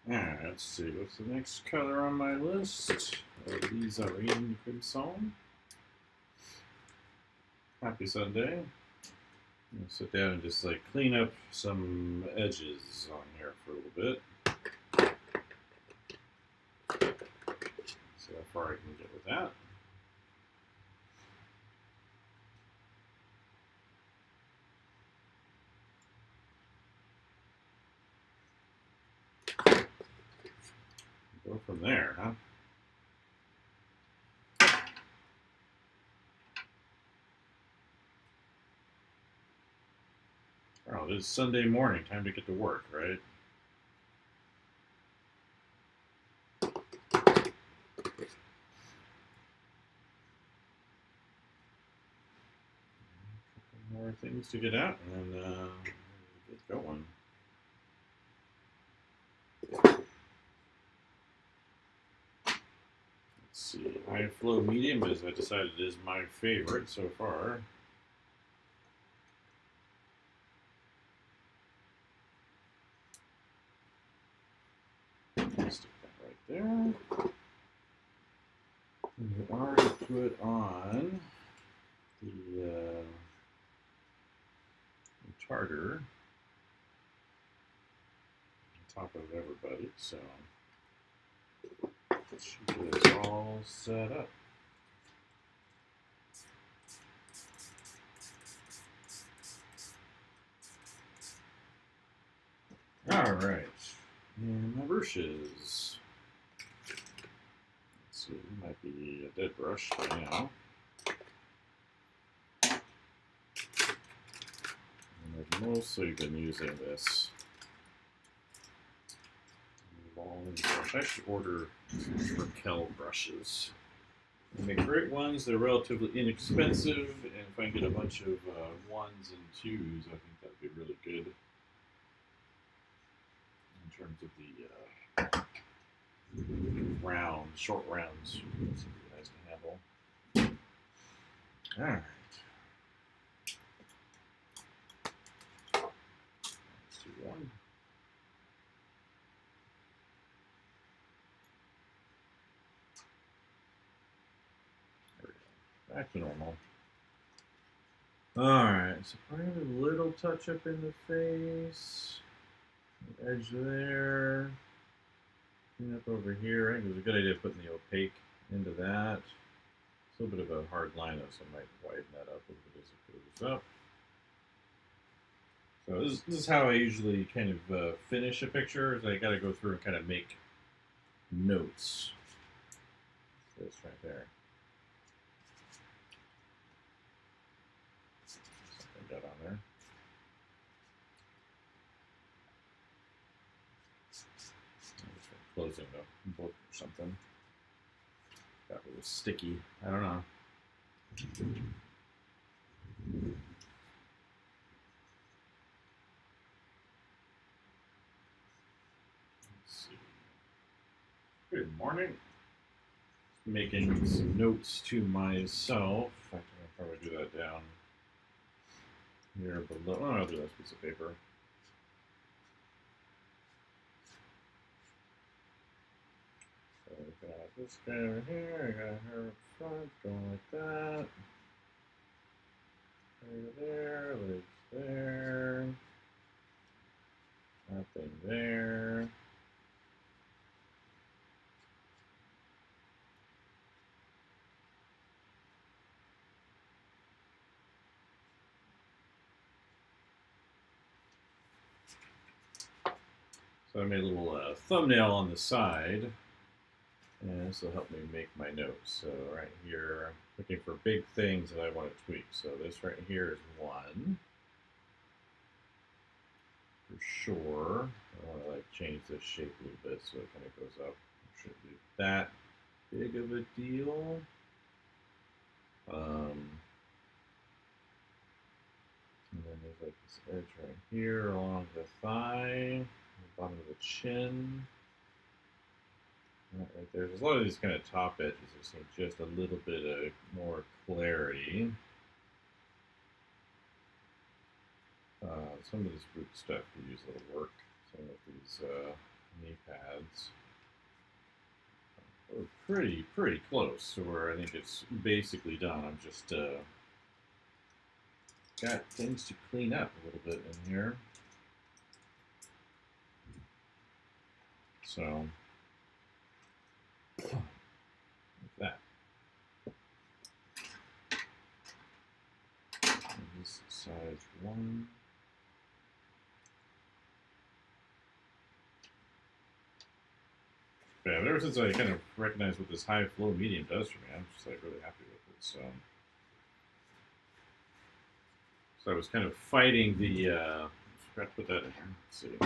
Alright, let's see. What's the next color on my list? These are in Crimson. Happy Sunday. I'm gonna sit down and just like clean up some edges on here for a little bit. See how far I can get with that. Go from there, huh? Oh, it is Sunday morning. Time to get to work, right? More things to get out and then get going. Let's see. High flow medium, as I decided, is my favorite so far. Stick that right there. And we already put on the tartar on top of everybody, so she is all set up. All right, and my brushes. Let's see, it might be a dead brush by now. And I've mostly been using this long brush. I should order Raquel brushes. They make great ones. They're relatively inexpensive, and if I can get a bunch of ones and twos, I think that'd be really good in terms of the short rounds. It's nice to handle. All right. Let's do one. There we go. Back to normal. Alright, so probably a little touch up in the face. The edge there. Clean up over here. I think it was a good idea putting the opaque into that. It's a little bit of a hard line though, so I might widen that up a little bit as it goes up. So this is how I usually kind of finish a picture, is I gotta go through and kind of make notes. This right there. Something got on there. Closing the book or something. That was sticky. I don't know. Let's see. Good morning. Making some notes to myself. I can probably do that down here below. Oh, I'll do this piece of paper. So we got this guy over here. I got her up front, going like that. Over there, legs there. Nothing there. So I made a little thumbnail on the side, and this will help me make my notes. So right here, I'm looking for big things that I want to tweak. So this right here is one. For sure. I want to like change this shape a little bit so it kind of goes up. It shouldn't be that big of a deal. And then there's like this edge right here along the thigh, the bottom of the chin. Right there. There's a lot of these kind of top edges. I just need just a little bit of more clarity. Some of this root stuff could use a little work. Some of these knee pads. We're pretty close to where I think it's basically done. I'm just got things to clean up a little bit in here. So, like that. And this is size 1. Yeah, but ever since I kind of recognized what this high flow medium does for me, I'm just like really happy with it. So I was kind of fighting the. I forgot to put that in here. Let's see.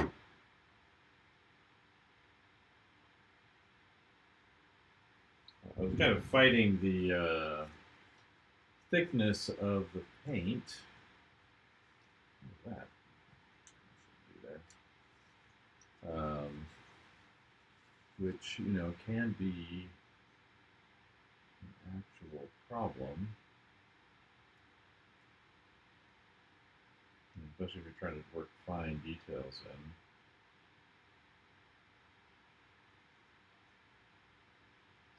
I was kind of fighting the thickness of the paint. What that should be there. Which, you know, can be an actual problem. Especially if you're trying to work fine details in.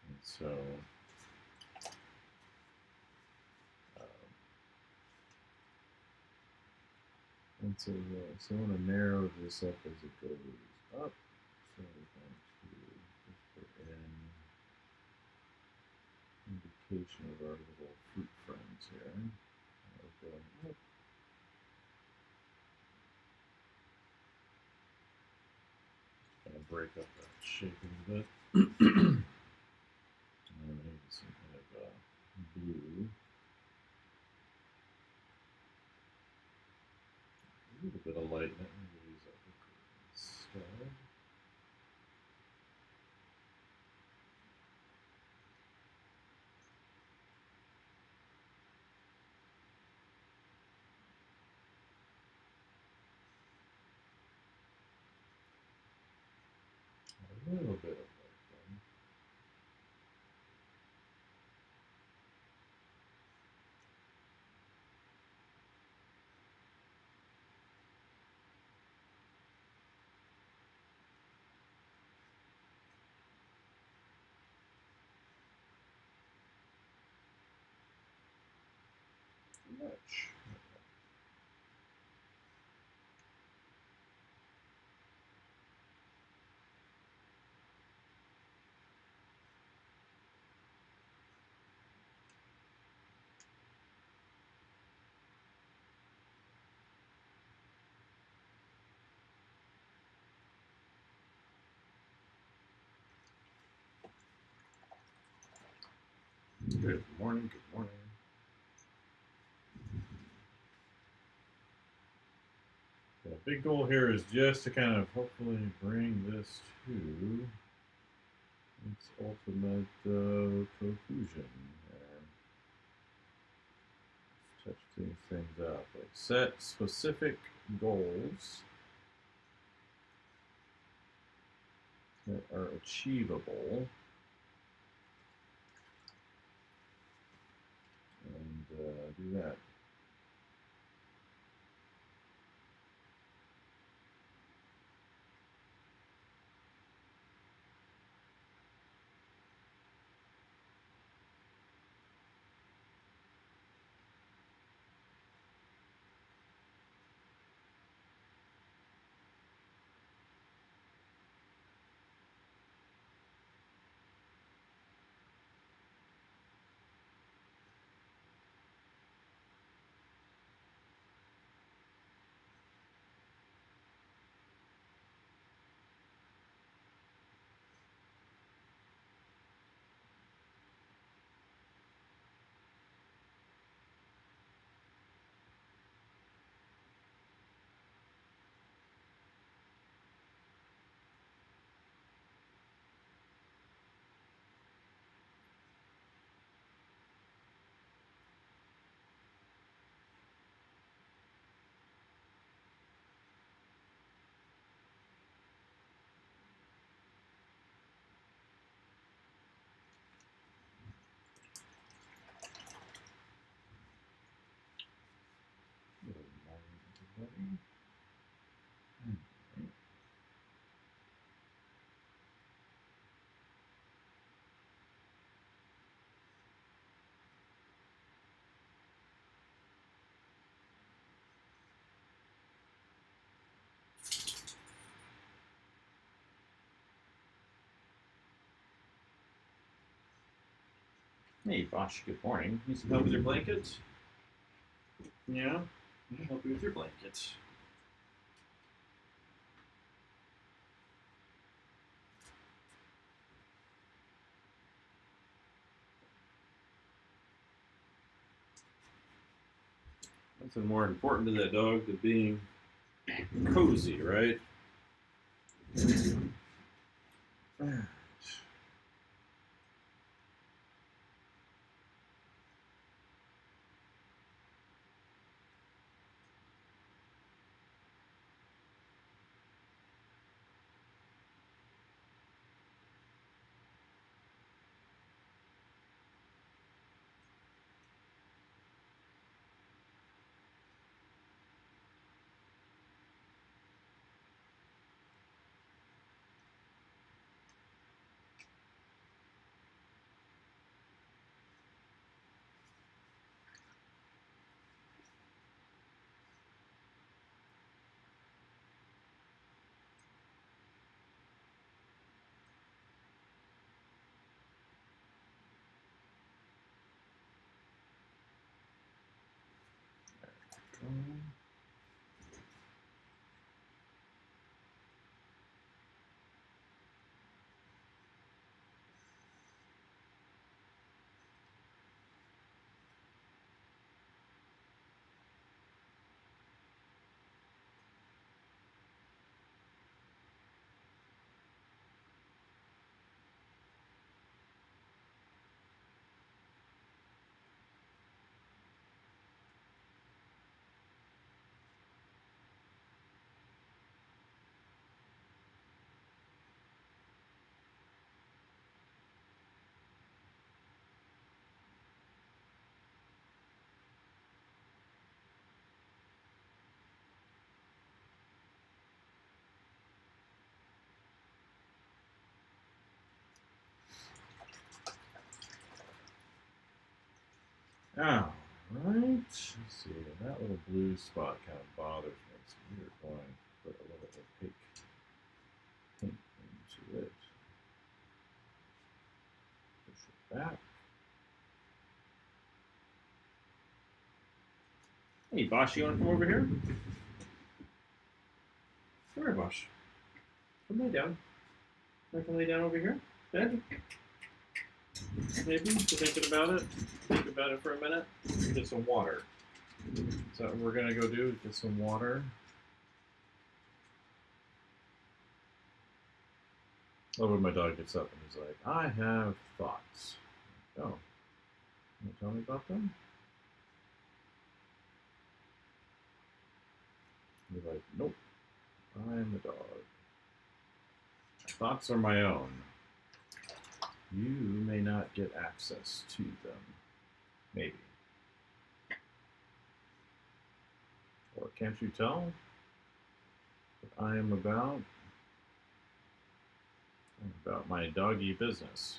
And so, I want to narrow this up as it goes up. So we're going to just put in indication of our little fruit friends here. Going up. Kind of break up that shape a little bit. And maybe some kind of blue. A little bit of light. That maybe use that instead. A little bit of light then. Much. Good morning, good morning. The big goal here is just to kind of hopefully bring this to its ultimate conclusion here. Just touch these things up. Like set specific goals that are achievable and do that. Hey, Bosh, good morning. Need some help with your blanket? Yeah? I'll help you with your blanket. Nothing more important to that dog than being cozy, right? All right. Let's see. That little blue spot kind of bothers me, so we are going to put a little opaque paint into it. Push it back. Hey, Bosh, you want to come over here? Come here, Bosh. Come lay down. I can lay down over here. Bed. Maybe. You thinking about it? Think about it for a minute. Get some water. Is that what we're gonna go do? Get some water. Oh, when my dog gets up and he's like, "I have thoughts." Oh, can you tell me about them? He's like, "Nope, I'm the dog. My thoughts are my own. You may not get access to them. Maybe. Or can't you tell what I am about? I'm about my doggy business."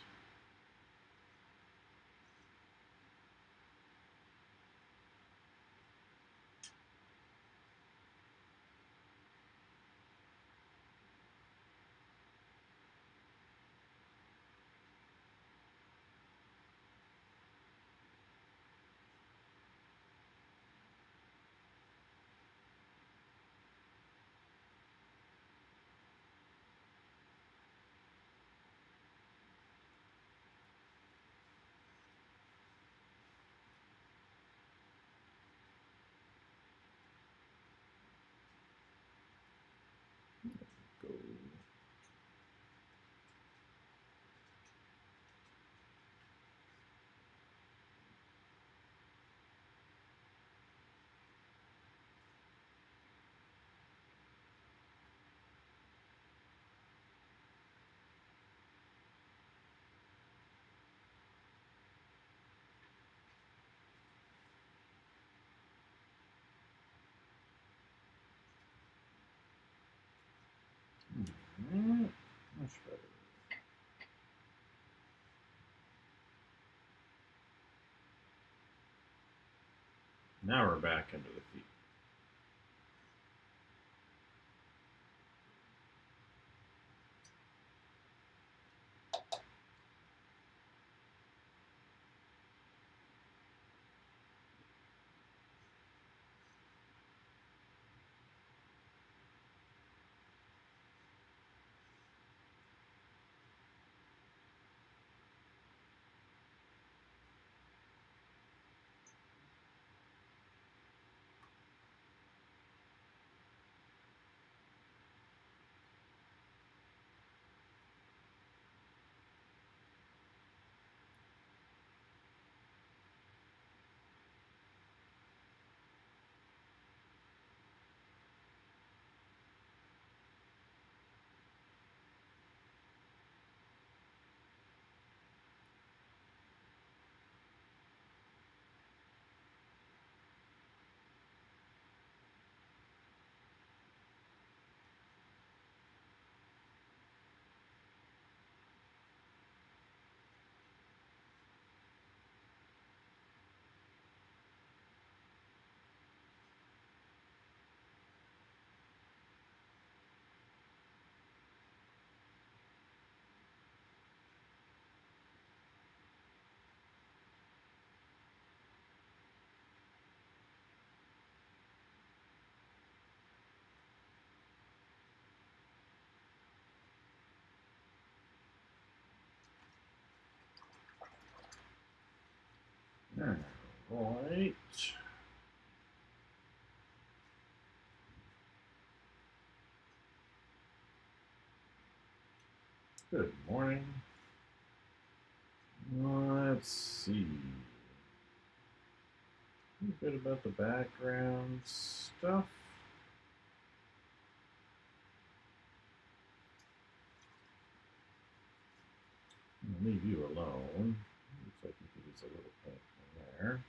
Go. Much better. Now we're back into the feet. Right. Good morning. Let's see. A bit about the background stuff. I'll leave you alone. Looks like you could use a little paint in there.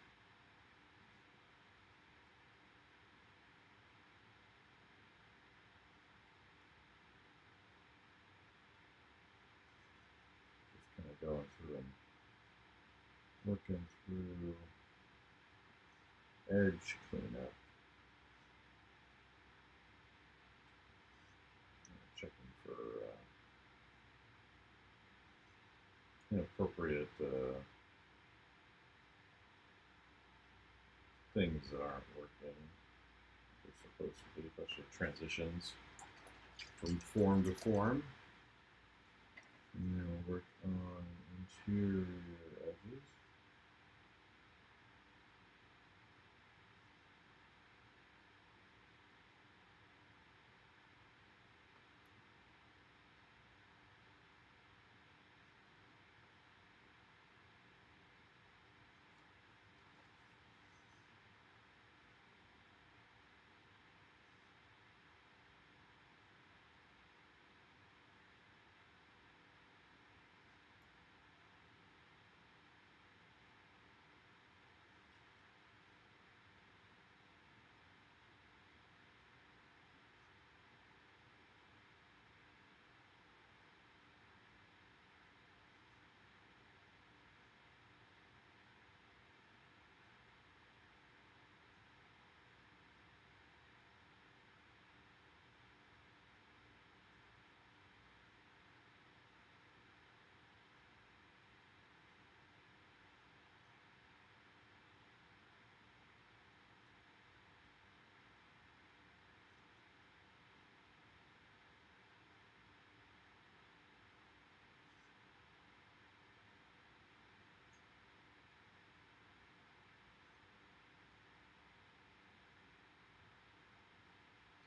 Just kind of going through and looking through edge cleanup. Checking for inappropriate things that aren't working. They're supposed to be, especially transitions from form to form. And then we'll work on interior edges.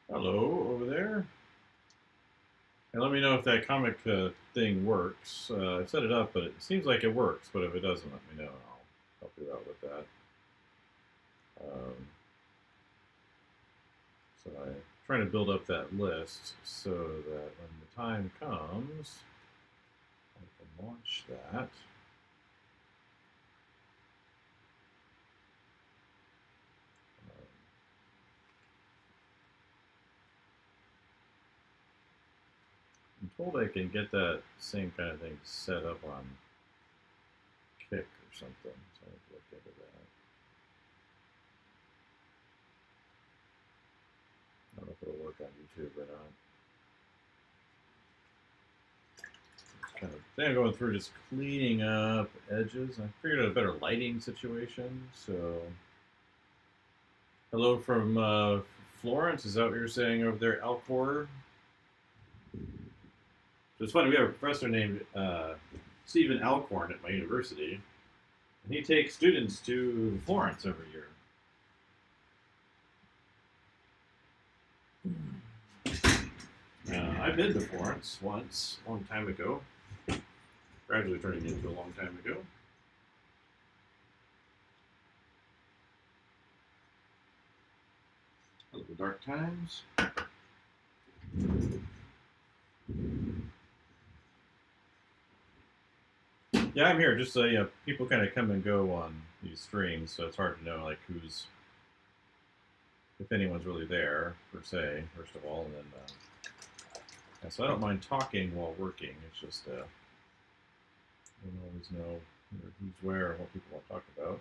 Hello, over there. And let me know if that comic thing works. I set it up, but it seems like it works. But if it doesn't, let me know, and I'll help you out with that. So I'm trying to build up that list so that when the time comes, I can launch that. I'm told I can get that same kind of thing set up on Kick or something, so I have to look into that. I don't know if it'll work on YouTube or not. Kind of thing I'm going through, just cleaning up edges. I figured out a better lighting situation. So, hello from Florence. Is that what you're saying over there, Alcor? So it's funny. We have a professor named Stephen Alcorn at my university, and he takes students to Florence every year. I've been to Florence once, a long time ago. Gradually turning into a long time ago. Hello, Dark Times. Yeah, I'm here. Just people kind of come and go on these streams, so it's hard to know like who's, if anyone's really there per se. First of all, and then yeah, so I don't mind talking while working. It's just I don't always know who's where and what people want to talk about.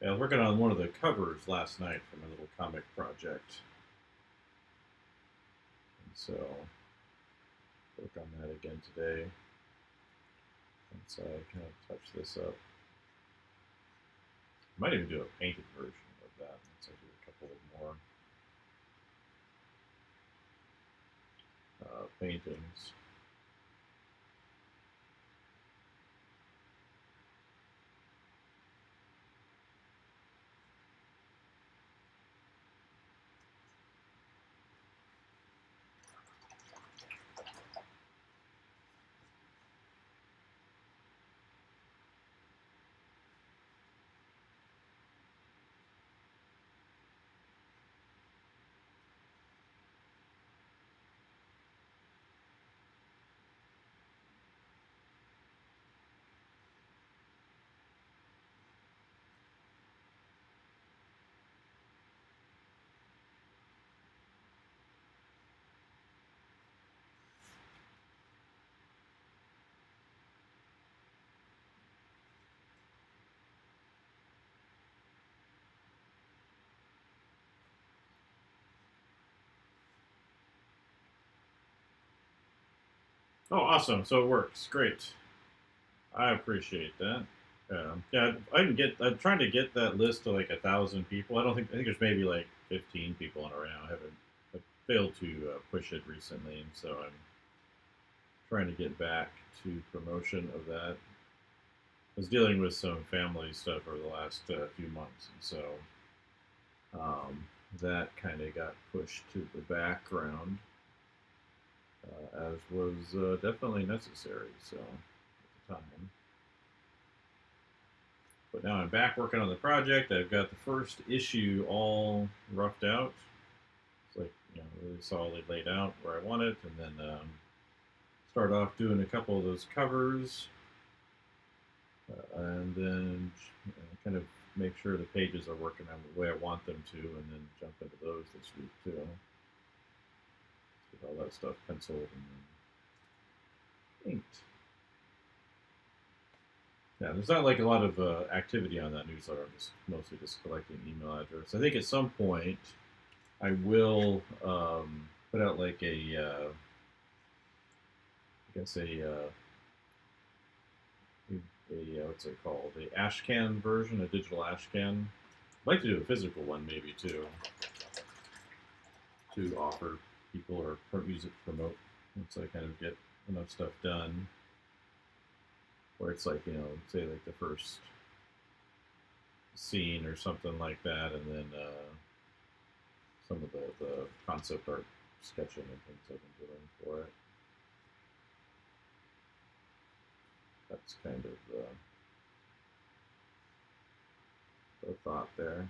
Yeah, I was working on one of the covers last night for my little comic project, and so work on that again today. Once I kind of touch this up, I might even do a painted version of that once I do a couple of more paintings. Oh, awesome! So it works. Great. I appreciate that. Yeah, I can get. I'm trying to get that list to like 1,000 people. I think there's maybe like 15 people on it right now. I failed to push it recently, and so I'm trying to get back to promotion of that. I was dealing with some family stuff over the last few months, and so um, that kind of got pushed to the background, as was definitely necessary. So at the time. But now I'm back working on the project. I've got the first issue all roughed out. It's like, really solidly laid out where I want it, and then start off doing a couple of those covers, and then kind of make sure the pages are working out the way I want them to, and then jump into those this week too. Get all that stuff penciled and inked. Yeah, there's not like a lot of activity on that newsletter. I'm just mostly just collecting email address. I think at some point I will put out like I guess what's it called? A ashcan version, a digital ashcan. I'd like to do a physical one maybe too, to offer people or use it to promote once I kind of get enough stuff done. Where it's like, say like the first scene or something like that, and then some of the concept art sketching and things I've been doing for it. That's kind of the thought there.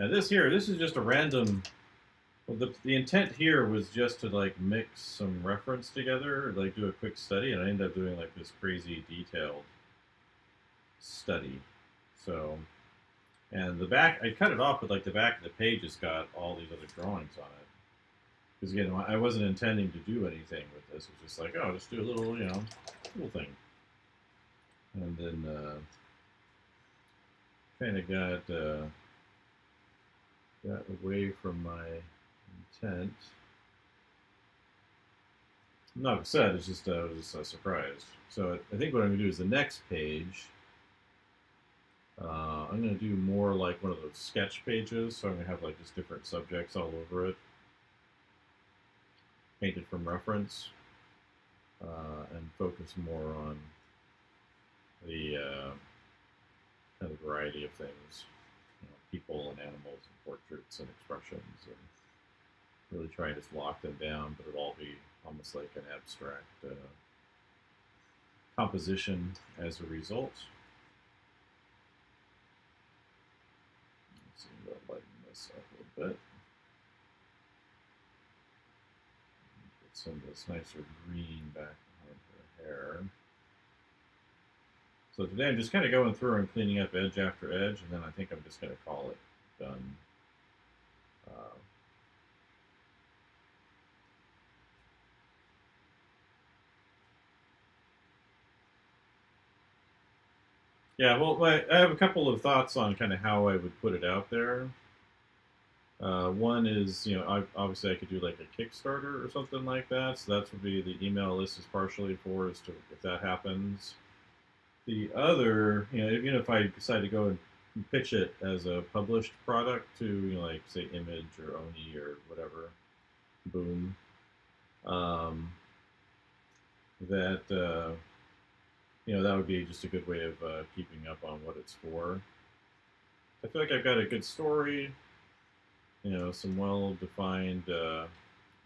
Now this is just a random. Well, the intent here was just to like mix some reference together, like do a quick study, and I ended up doing like this crazy detailed study. So, and the back, I cut it off, but like the back of the page has got all these other drawings on it. Because again, I wasn't intending to do anything with this. It was just like, oh, just do a little, little thing. And then kind of got away from my intent. I'm not upset. It's just I was surprised. So I think what I'm gonna do is the next page. I'm gonna do more like one of those sketch pages. So I'm gonna have like just different subjects all over it, painted from reference, and focus more on the kind of variety of things, people and animals and portraits and expressions, and really try to just lock them down, but it'll all be almost like an abstract composition as a result. Let's see, I'm lighten this up a little bit. Get some of this nicer green back behind her hair. So today I'm just kind of going through and cleaning up edge after edge, and then I think I'm just going to call it done. Yeah, well, I have a couple of thoughts on kind of how I would put it out there. One is, obviously I could do like a Kickstarter or something like that. So that would be the email list is partially for as to if that happens. The other, even if I decide to go and pitch it as a published product to, like say Image or Oni or whatever, Boom, that that would be just a good way of keeping up on what it's for. I feel like I've got a good story, some well-defined,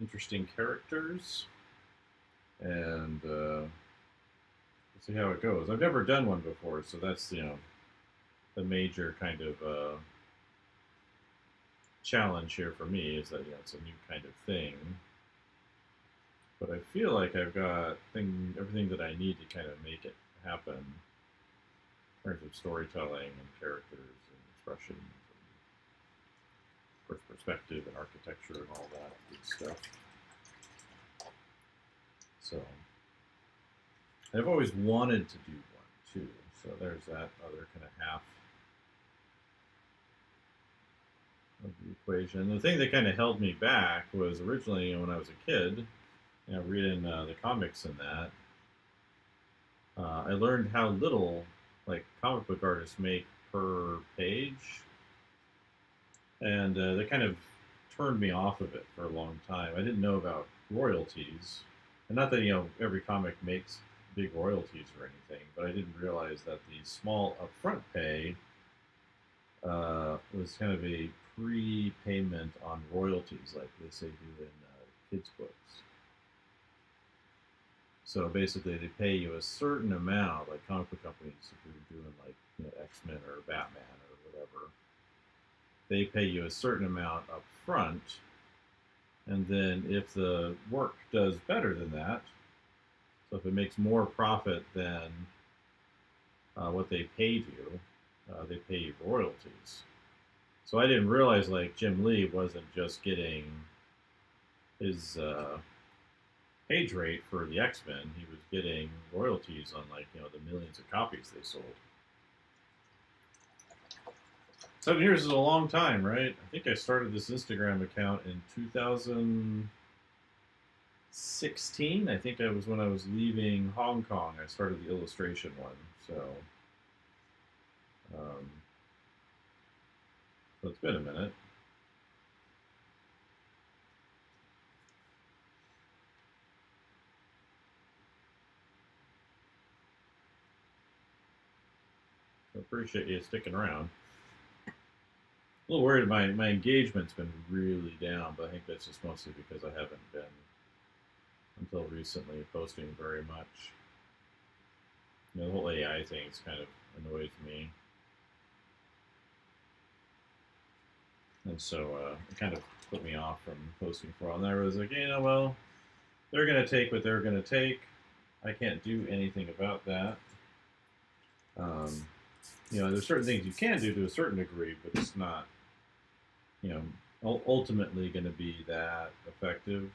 interesting characters, and we'll see how it goes. I've never done one before, so that's the major kind of challenge here for me is that it's a new kind of thing. But I feel like I've got everything that I need to kind of make it happen in terms of storytelling and characters and expression, and perspective and architecture and all that good stuff. So I've always wanted to do one too. So there's that other kind of half of the equation. The thing that kind of held me back was originally, when I was a kid, reading the comics in that, I learned how little like comic book artists make per page, and that kind of turned me off of it for a long time. I didn't know about royalties, and not that every comic makes big royalties or anything, but I didn't realize that the small upfront pay was kind of a prepayment on royalties, like they say do in kids' books. So basically, they pay you a certain amount, like comic book companies, if you're doing like X-Men or Batman or whatever. They pay you a certain amount up front, and then if the work does better than that, so if it makes more profit than what they paid you, they pay you royalties. So I didn't realize like Jim Lee wasn't just getting his page rate for the X-Men; he was getting royalties on like the millions of copies they sold. 7 years is a long time, right? I think I started this Instagram account in 2016. I think I was when I was leaving Hong Kong. I started the illustration one, um, so it's been a minute. I appreciate you sticking around. A little worried my engagement's been really down, but I think that's just mostly because I haven't been until recently posting very much. The whole AI thing kind of annoys me, and so it kind of put me off from posting for a while. And I was like, well, they're going to take what they're going to take. I can't do anything about that. There's certain things you can do to a certain degree, but it's not, ultimately going to be that effective.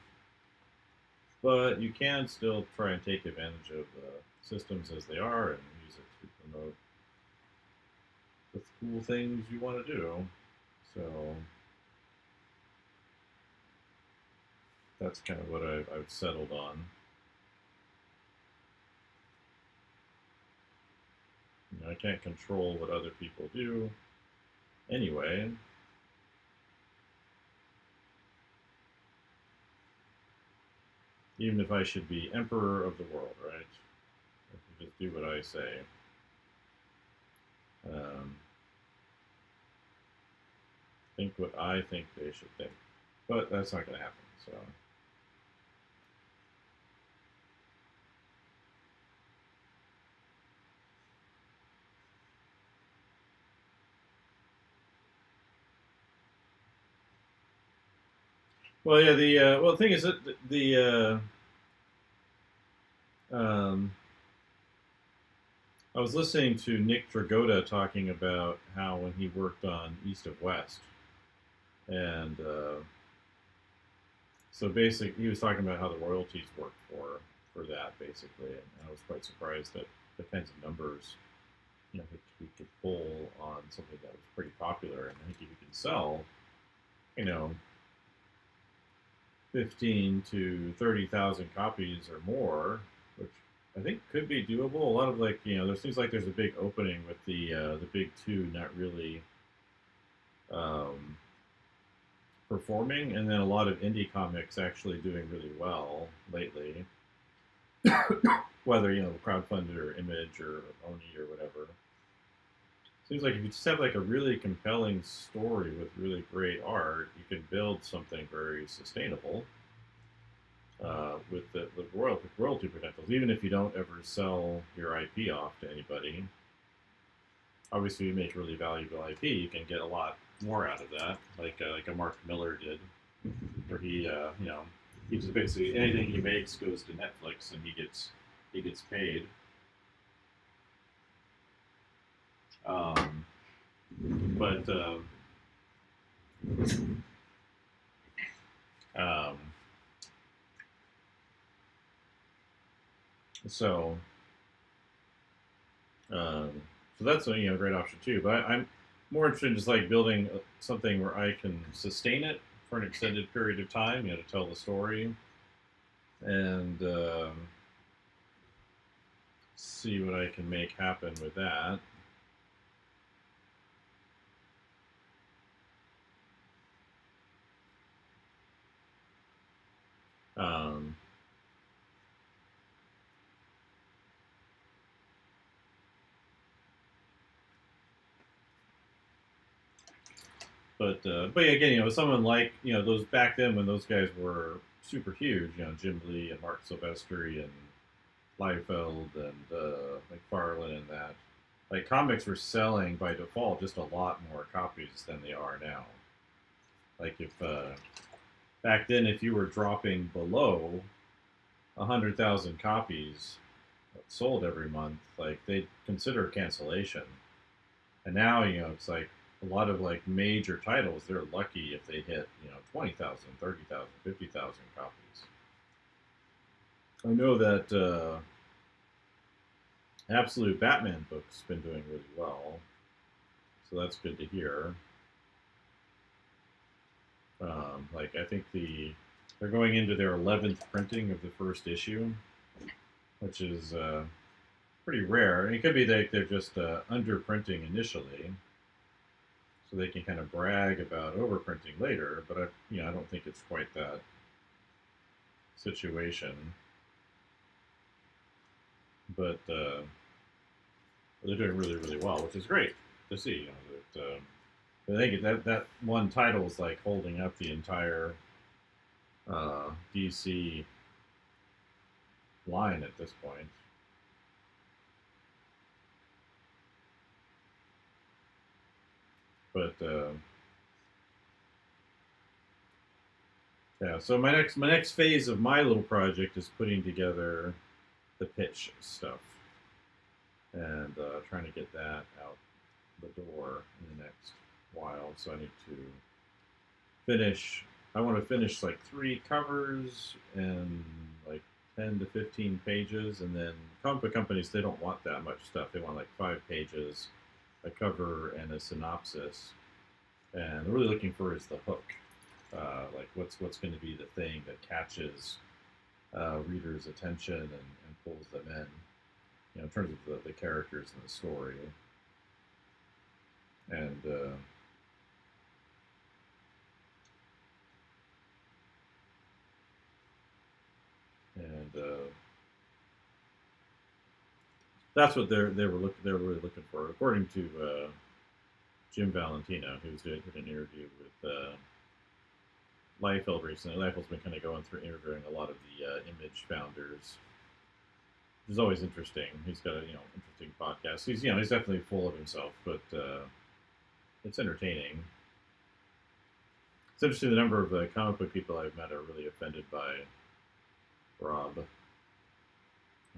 But you can still try and take advantage of the systems as they are and use it to promote the cool things you want to do. So that's kind of what I've settled on. I can't control what other people do anyway. Even if I should be emperor of the world, right? If you just do what I say. Think what I think they should think. But that's not going to happen, so. Well, yeah. The thing is that I was listening to Nick Dragotta talking about how when he worked on East of West, and so basically he was talking about how the royalties worked for that basically, and I was quite surprised at the kinds of numbers he could pull on something that was pretty popular, and I think if you can sell, 15 to 30,000 copies or more, which I think could be doable. A lot of there seems like there's a big opening with the big two not really um, performing, and then a lot of indie comics actually doing really well lately. Whether crowdfunded or Image or Oni or whatever. Seems like if you just have like a really compelling story with really great art, you can build something very sustainable with the royalty potentials. Even if you don't ever sell your IP off to anybody, obviously you make really valuable IP, you can get a lot more out of that, like a Mark Miller did, where he just basically anything he makes goes to Netflix and he gets paid. But so so that's a great option too. But more interested in just like building something where I can sustain it for an extended period of time, to tell the story and see what I can make happen with that. Um, but yeah, again, someone like those back then when those guys were super huge, Jim Lee and Mark Silvestri and Liefeld and McFarlane and that. Like comics were selling by default just a lot more copies than they are now. Like if back then, if you were dropping below 100,000 copies sold every month, like they'd consider cancellation. And now, it's like a lot of like major titles, they're lucky if they hit, 20,000, 30,000, 50,000 copies. I know that Absolute Batman book's been doing really well, so that's good to hear. Like I think they're going into their 11th printing of the first issue, which is pretty rare. And it could be that they're just under printing initially, so they can kind of brag about overprinting later. But I don't think it's quite that situation. But they're doing really, really well, which is great to see. That I think that one title is like holding up the entire DC line at this point. But yeah, so my next phase of my little project is putting together the pitch stuff and trying to get that out the door in the next while. So I need to finish. I want to finish like 3 covers and like 10 to 15 pages, and then comic book companies, they don't want that much stuff. They want like 5 pages, a cover, and a synopsis. And they're really looking for is the hook, like what's going to be the thing that catches readers' attention and pulls them in terms of the characters and the story. And that's what they were really looking for, according to Jim Valentino, who did an interview with Liefeld recently. Liefeld's been kind of going through interviewing a lot of the Image founders, which is always interesting. He's got a interesting podcast. He's definitely full of himself, but it's entertaining. It's interesting the number of comic book people I've met are really offended by Rob.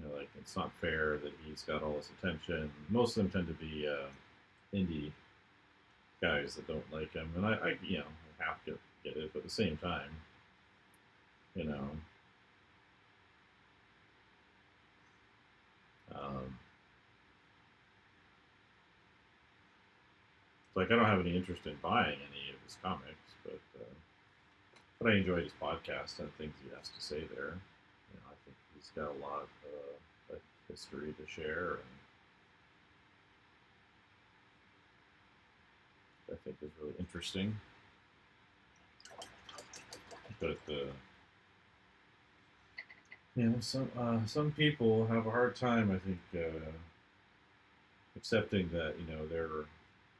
Like it's not fair that he's got all this attention. Most of them tend to be indie guys that don't like him, and I have to get it, but at the same time, you know, um, it's like I don't have any interest in buying any of his comics, but I enjoyed his podcast and things he has to say there. I think he's got a lot of history to share, and I think is really interesting. But some people have a hard time, I think, accepting that they're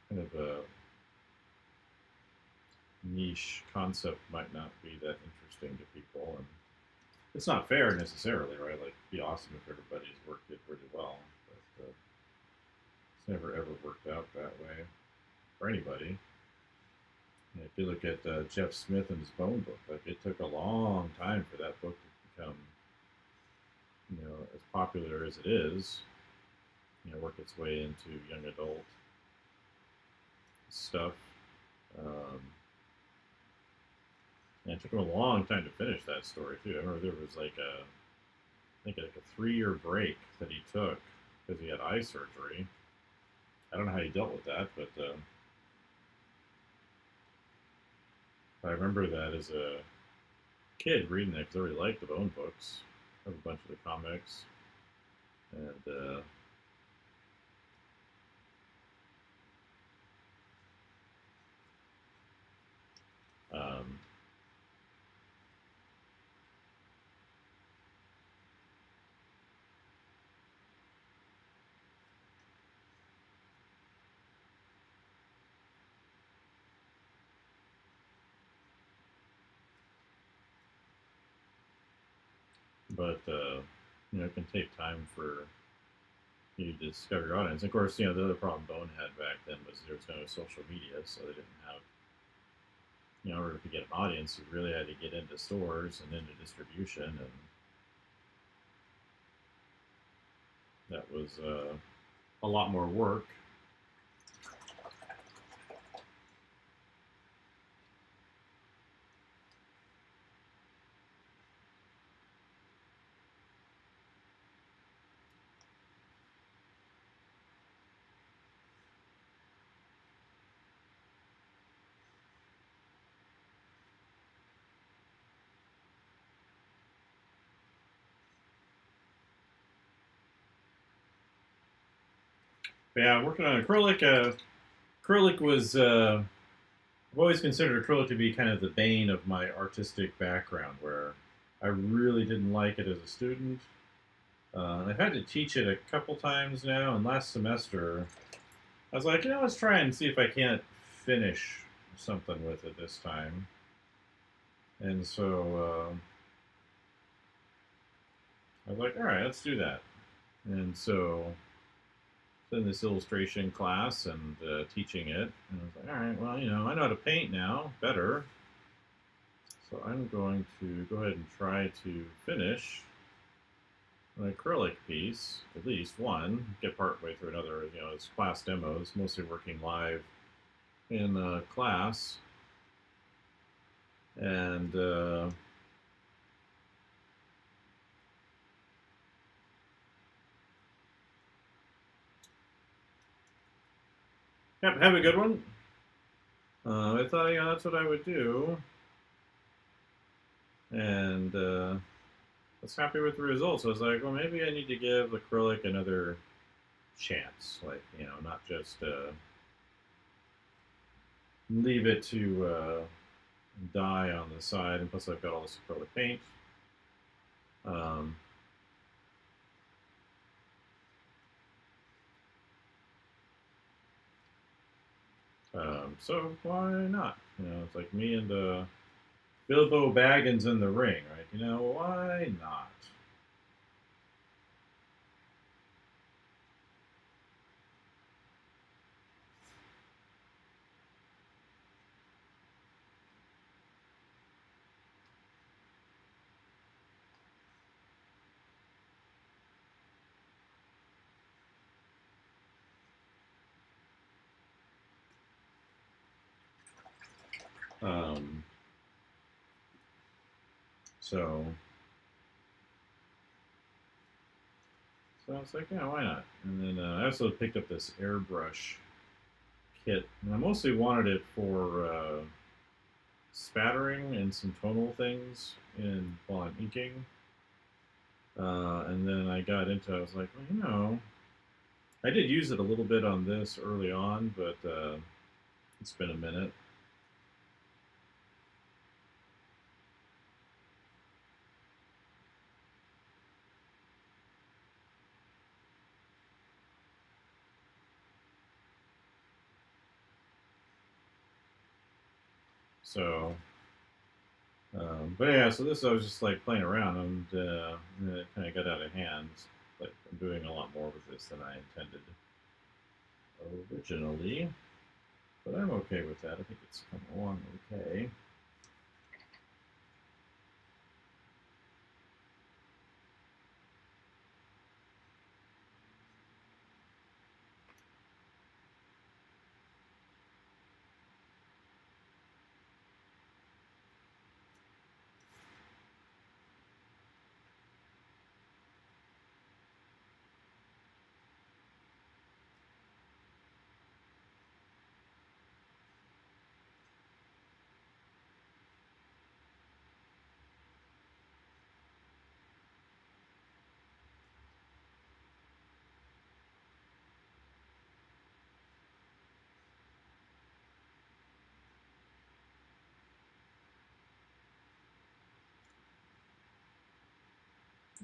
kind of a niche concept might not be that interesting to people, and it's not fair necessarily, right? Like, it'd be awesome if everybody's work did really well, but it's never ever worked out that way for anybody. And if you look at Jeff Smith and his Bone book, like it took a long time for that book to become, as popular as it is. Work its way into young adult stuff. And it took him a long time to finish that story too. I remember there was I think like a 3-year break that he took because he had eye surgery. I don't know how he dealt with that, but I remember that as a kid reading it because I really liked the Bone books. I have a bunch of the comics, and um, but it can take time for you to discover your audience. Of course, the other problem Bone had back then was there was no social media, so they didn't have. In order to get an audience, you really had to get into stores and into distribution, and that was a lot more work. But yeah, working on acrylic. Acrylic was I've always considered acrylic to be kind of the bane of my artistic background, where I really didn't like it as a student. I've had to teach it a couple times now, and last semester I was like, let's try and see if I can't finish something with it this time. And so I was like, all right, let's do that. And so in this illustration class and teaching it, and I was like, all right, well, I know how to paint now better. So I'm going to go ahead and try to finish an acrylic piece, at least one, get partway through another. It's class demos, mostly working live in class. And have a good one. I thought, that's what I would do. And I was happy with the results. I was like, well, maybe I need to give acrylic another chance. Like, not just leave it to die on the side. And plus, I've got all this acrylic paint. Um, so why not? It's like me and Bilbo Baggins in the ring, right? Why not? Um, so, so I was like, yeah, why not? And then I also picked up this airbrush kit, and I mostly wanted it for spattering and some tonal things while I'm inking. And then I got into, I was like, well, I did use it a little bit on this early on, but it's been a minute. So, but yeah, so this I was just like playing around, and it kind of got out of hand. Like I'm doing a lot more with this than I intended originally, but I'm okay with that. I think it's coming along okay.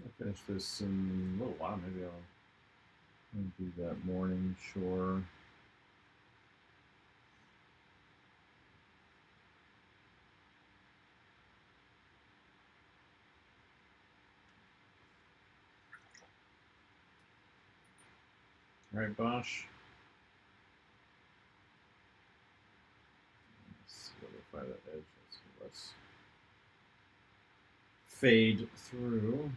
I'll finish this in a little while. Maybe I'll do that morning chore. All right, Bosch. Let's solidify that edge. Let's see less fade through.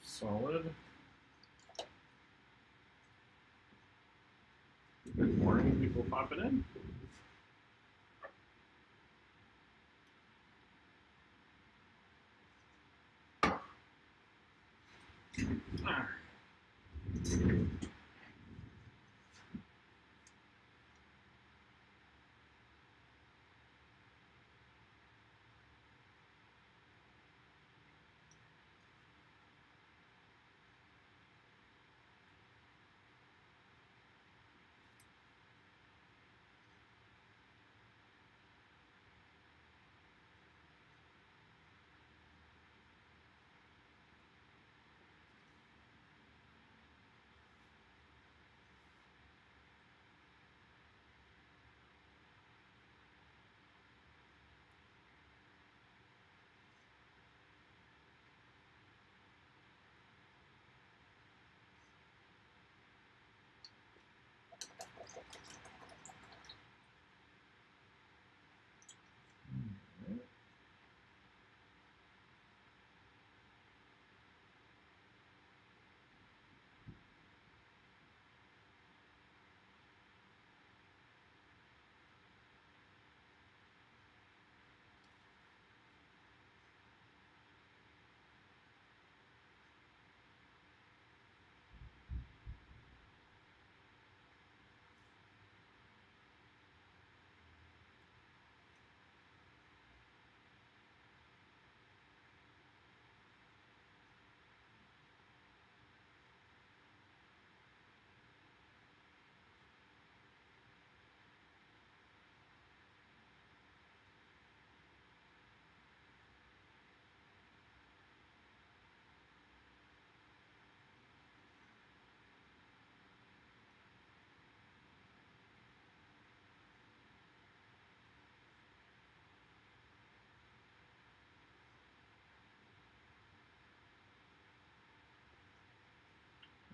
Solid. Good morning, people popping in.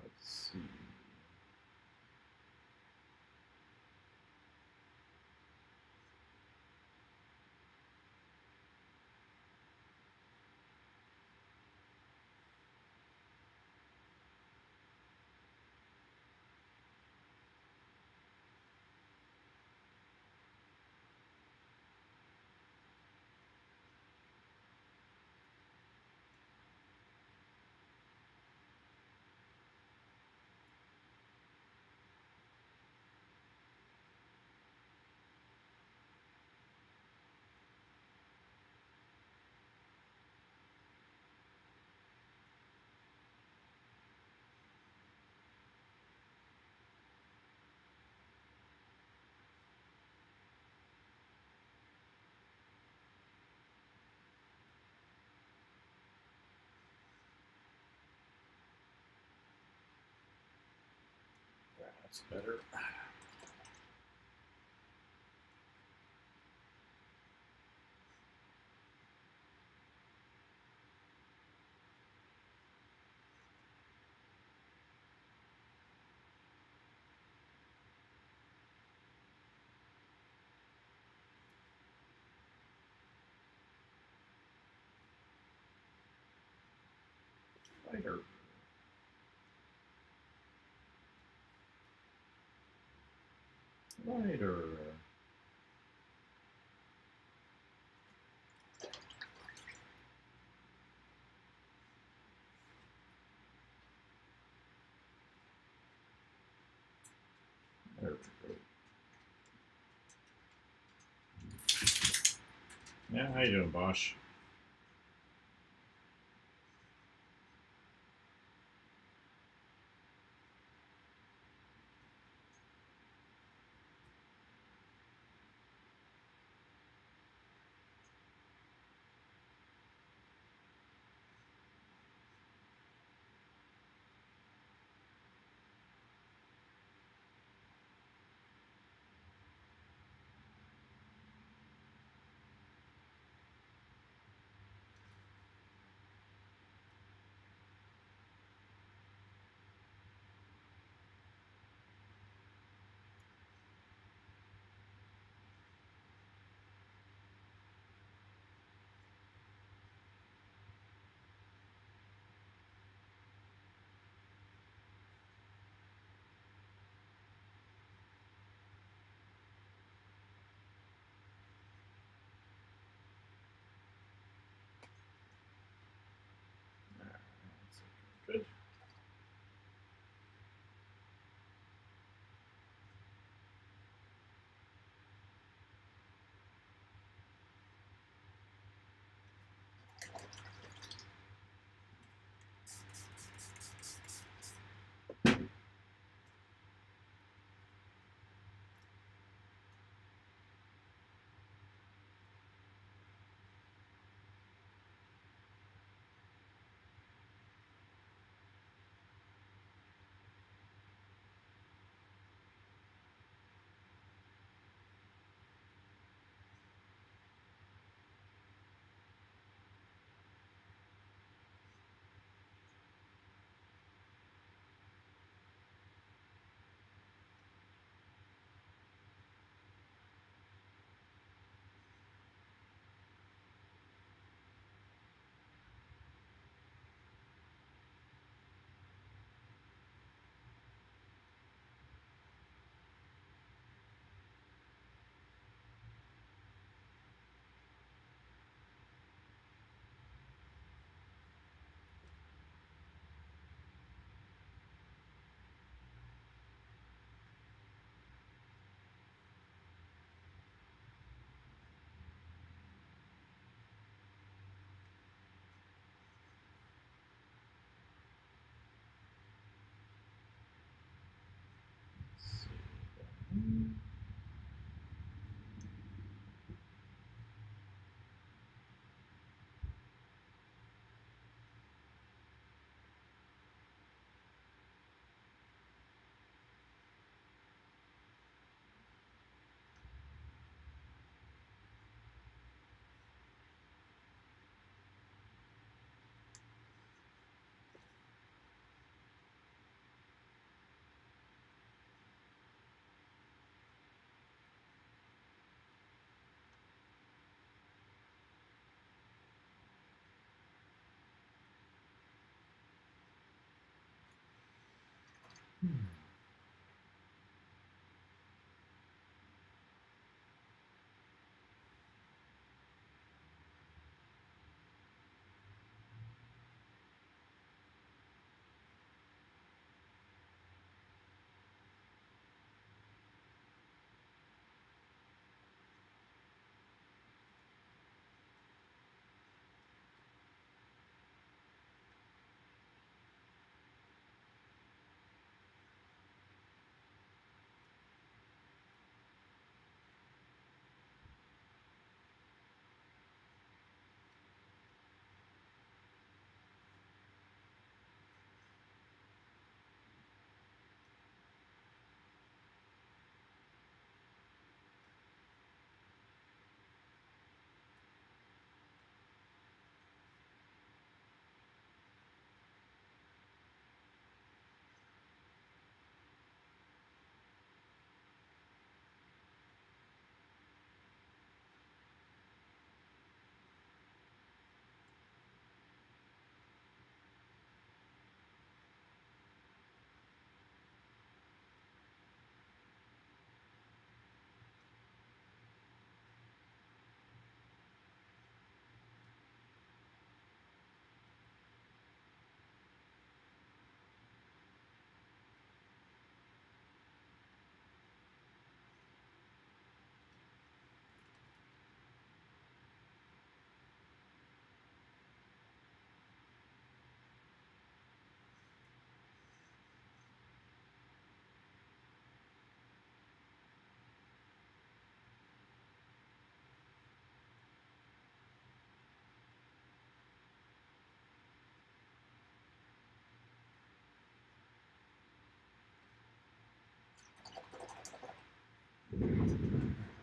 Let's see. That's better. Lighter. Lighter. There we go. Yeah, how you doing, Bosch?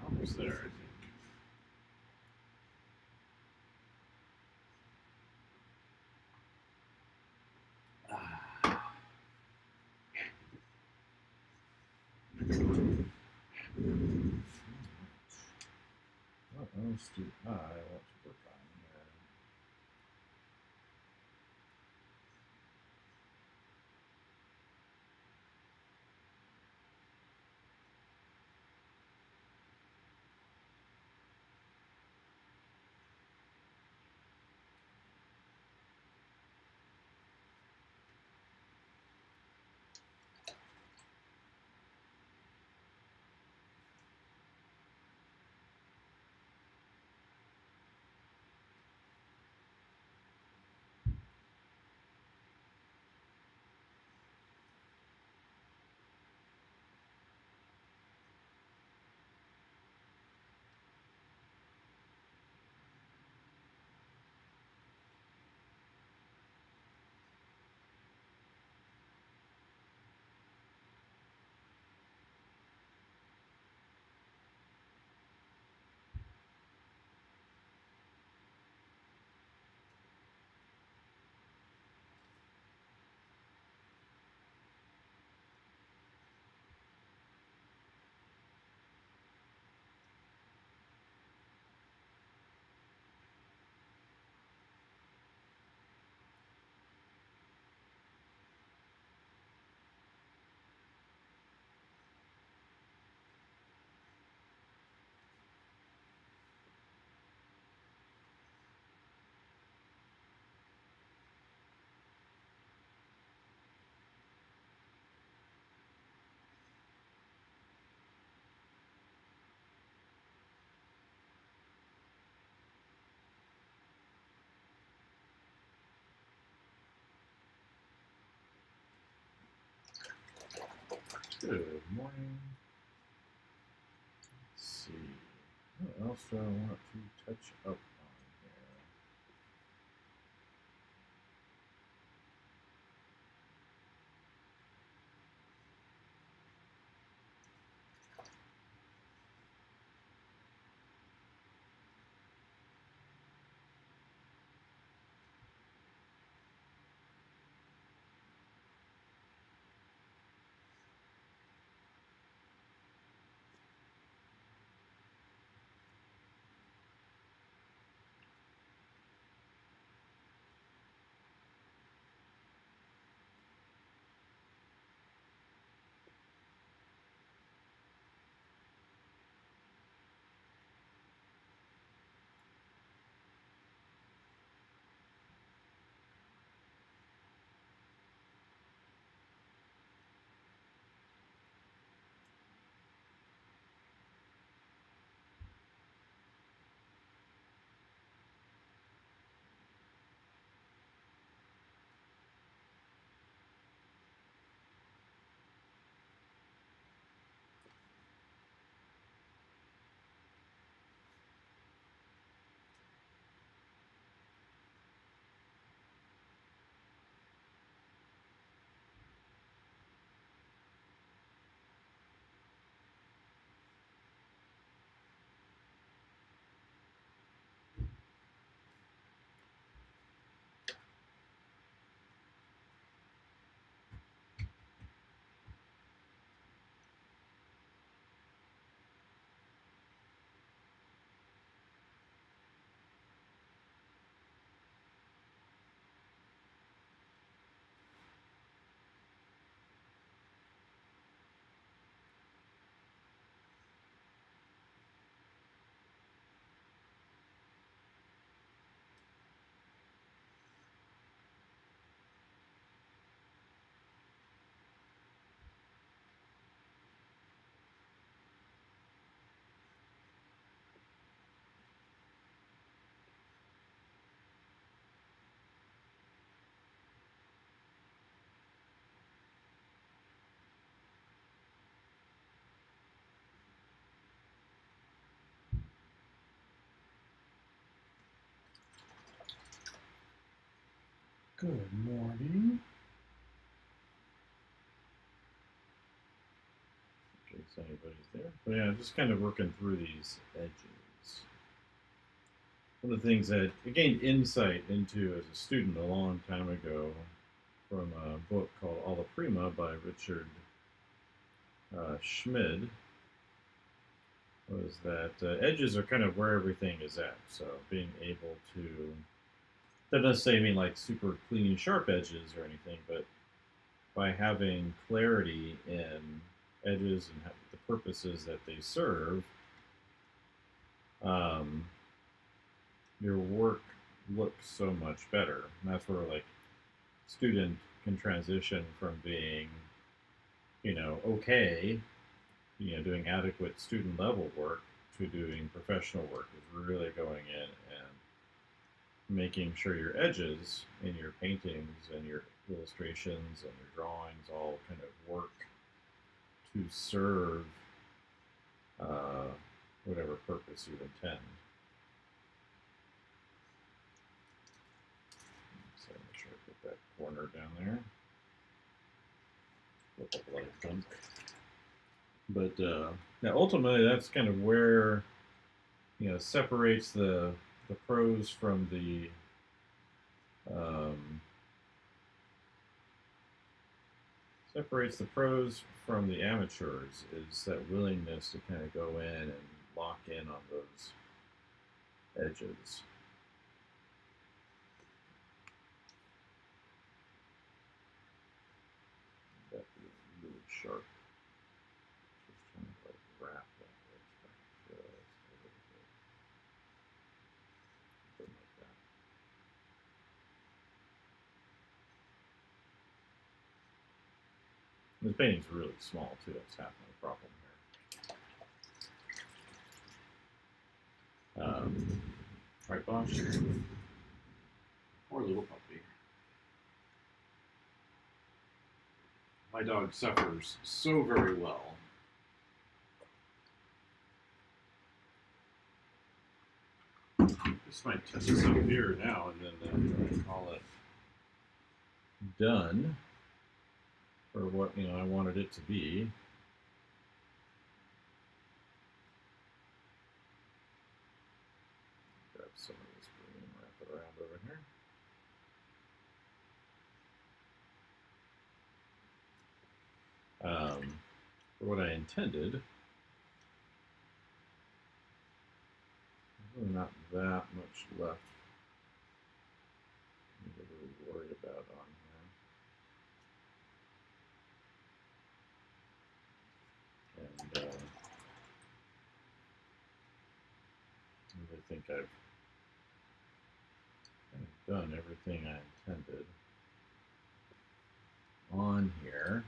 Almost there, I think. What else do I want to work on here? Good morning. What else do I want to touch up on here? Good morning. In case anybody's there. But yeah, just kind of working through these edges. One of the things that I gained insight into as a student a long time ago from a book called Alla Prima by Richard Schmid was that edges are kind of where everything is at. So being able to, that doesn't say mean like super clean, sharp edges or anything, but by having clarity in edges and the purposes that they serve, um, your work looks so much better. And that's where like student can transition from being, okay, doing adequate student level work to doing professional work is really going in and making sure your edges in your paintings and your illustrations and your drawings all kind of work to serve uh, whatever purpose you intend. So make sure I put that corner down there. Look up a lot of guns. But yeah, ultimately, that's kind of where separates the pros from the amateurs is that willingness to kind of go in and lock in on those edges. That is really sharp. Just trying to like wrap that edge back just a little bit. Something like that. This painting's really small too. That's half my problem here. Right, Bosch? Poor little puppy. My dog suffers so very well. Just might touch this up here now and then call it done for what I wanted it to be. Grab some of this green, wrap it around over here. For what I intended, there's really not that much left to really worry about on here. And I think I've kind of done everything I intended on here.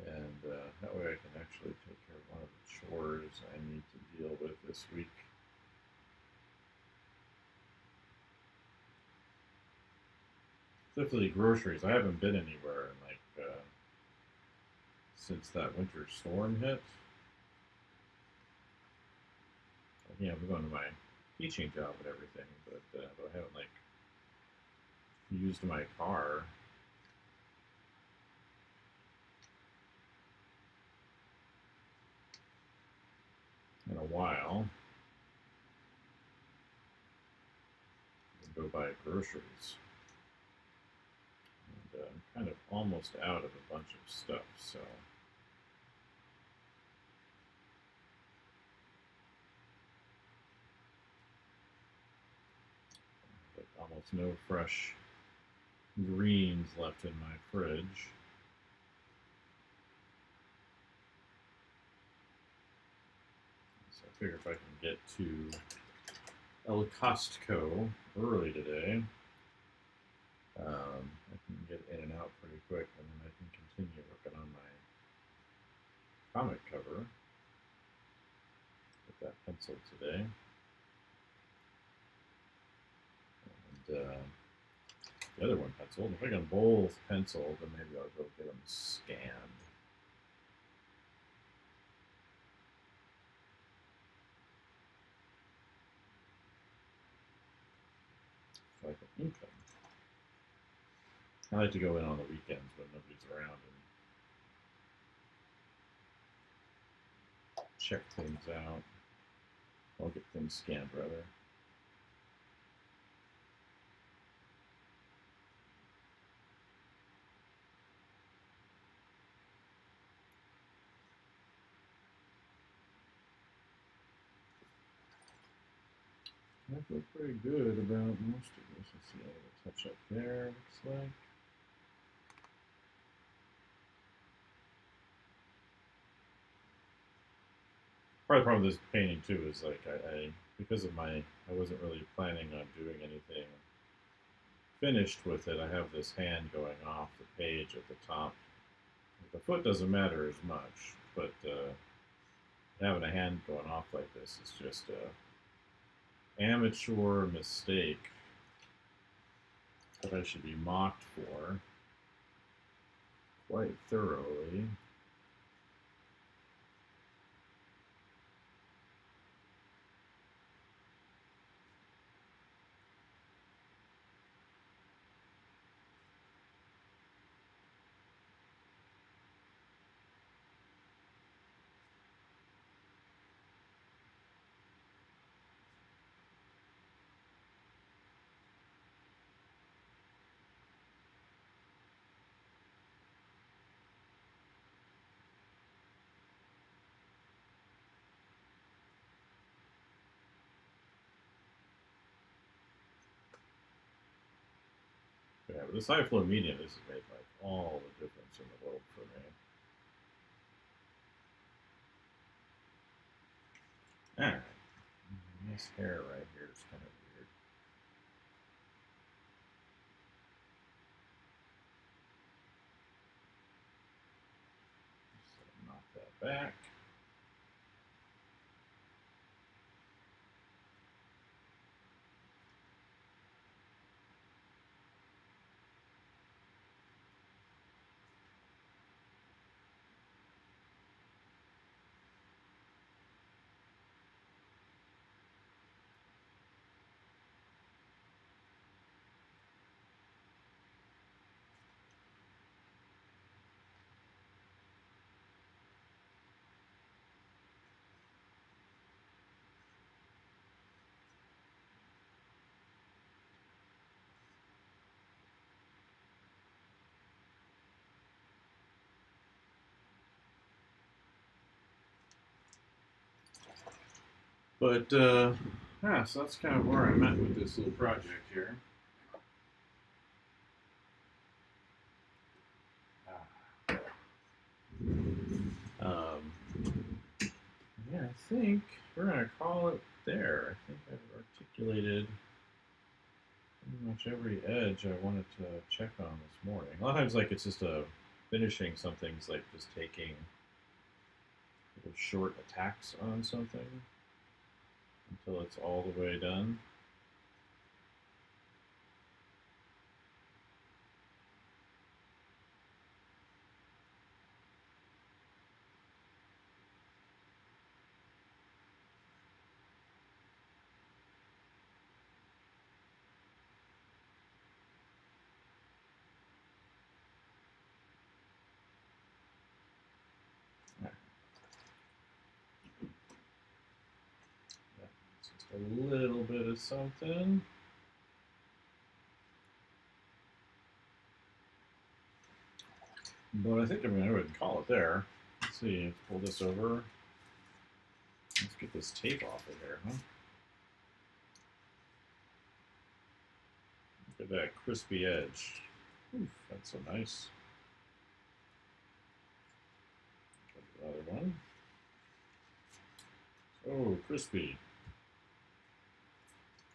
And that way I can actually take care of one of the chores I need to deal with this week. Specifically groceries. I haven't been anywhere in since that winter storm hit. I'm going to my teaching job and everything, but I haven't used my car in a while. Go buy groceries. And I'm kind of almost out of a bunch of stuff, so almost no fresh greens left in my fridge. So I figure if I can get to El Costco early today, I can get in and out pretty quick, and then I can continue working on my comic cover with that pencil today. And the other one penciled. If I can both penciled, then maybe I'll go get them scanned. So I can ink them. I like to go in on the weekends when nobody's around and check things out. I'll get things scanned, rather. I feel pretty good about most of this. Let's see, I have a touch up there, looks like. Part of the problem with this painting too is because of I wasn't really planning on doing anything finished with it. I have this hand going off the page at the top. The foot doesn't matter as much, but having a hand going off like this is just a amateur mistake that I should be mocked for quite thoroughly. Yeah, but this high flow medium, this has made all the difference in the world for me. Alright. This hair right here is kind of weird. So knock that back. But yeah, so that's kind of where I'm at with this little project here. Yeah, I think we're gonna call it there. I think I've articulated pretty much every edge I wanted to check on this morning. A lot of times, like it's just finishing something's like just taking little short attacks on something until it's all the way done. Just a little bit of something. But I think I'm going to go ahead and call it there. Let's see, let's pull this over. Let's get this tape off of here, huh? Look at that crispy edge. Oof, that's so nice. Another one. Oh, crispy.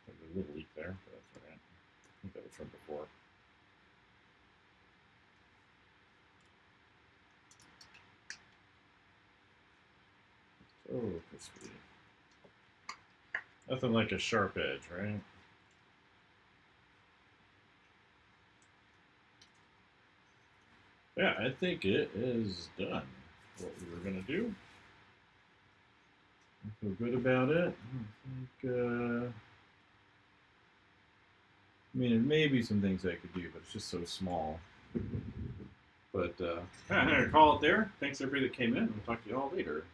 There's a little leak there, but that's all right. I think that was from before. Oh, crispy. Nothing like a sharp edge, right? Yeah, I think it is done. What we were going to do. I feel good about it. I think, I mean, there may be some things I could do, but it's just so small. But I'm going to call it there. Thanks everybody that came in. We'll talk to you all later.